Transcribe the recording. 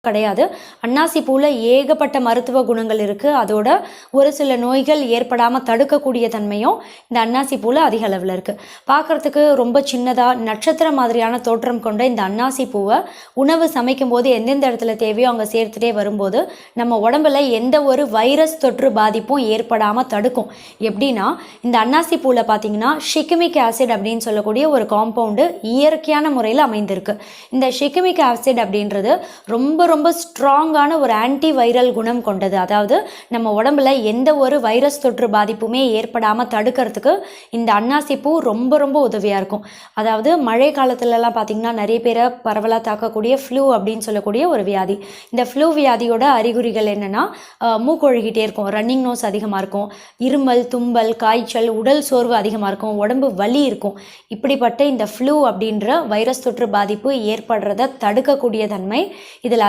கிடையாது. அன்னாசி பூவில் ஏகப்பட்ட மருத்துவ குணங்கள் இருக்குது. அதோட ஒரு சில நோய்கள் ஏற்படாமல் தடுக்கக்கூடிய தன்மையும் இந்த அன்னாசி பூவில் அதிக அளவில் இருக்குது. பார்க்குறதுக்கு ரொம்ப சின்னதாக நட்சத்திரம் மாதிரியான தோற்றம் கொண்ட இந்த அன்னாசி பூவை உணவு சமைக்கும் போது எந்தெந்த இடத்துல தேவையோ அங்கே சேர்த்துட்டே வரும்போது நம்ம உடம்புல எந்த ஒரு வைரஸ் தொற்று பாதிப்பும் ஏற்படாமல் தடுக்கும். எப்படின்னா, இந்த அன்னாசி பூவில் பார்த்தீங்கன்னா ஷிகமிக் ஆசிட் அப்படின்னு சொல்லக்கூடிய ஒரு காம்பவுண்டு இயற்கையான முறையில் அமைந்திருக்கு. இந்த ஷிகமிக் ஆசிட் அப்படின்றது ரொம்ப ரொம்ப ஸ்ட்ராங்கான ஒரு ஆன்டி வைரல் குணம் கொண்டது. அதாவது நம்ம உடம்புல எந்த ஒரு வைரஸ் தொற்று பாதிப்புமே ஏற்படாமல் தடுக்கிறதுக்கு இந்த அன்னாசி பூ ரொம்ப ரொம்ப உதவியாக இருக்கும். அதாவது மழை காலத்துலலாம் பார்த்திங்கன்னா நிறைய பேரை பரவலாக தாக்கக்கூடிய ஃப்ளூ அப்படின்னு சொல்லக்கூடிய ஒரு வியாதி. இந்த ஃப்ளூ வியாதியோட அறிகுறிகள் என்னென்னா, மூக்கொழுகிட்டே இருக்கும், ரன்னிங் நோஸ் அதிகமாக இருக்கும், இருமல், தும்பல், காய்ச்சல், உடல் சோர்வு அதிகமாக இருக்கும், உடம்பு வலி இருக்கும். இப்படிப்பட்ட இந்த ஃப்ளூ அப்படின்ற வைரஸ் தொற்று பாதிப்பு ஏற்படுறதை தடுக்கக்கூடிய தன்மை இதில்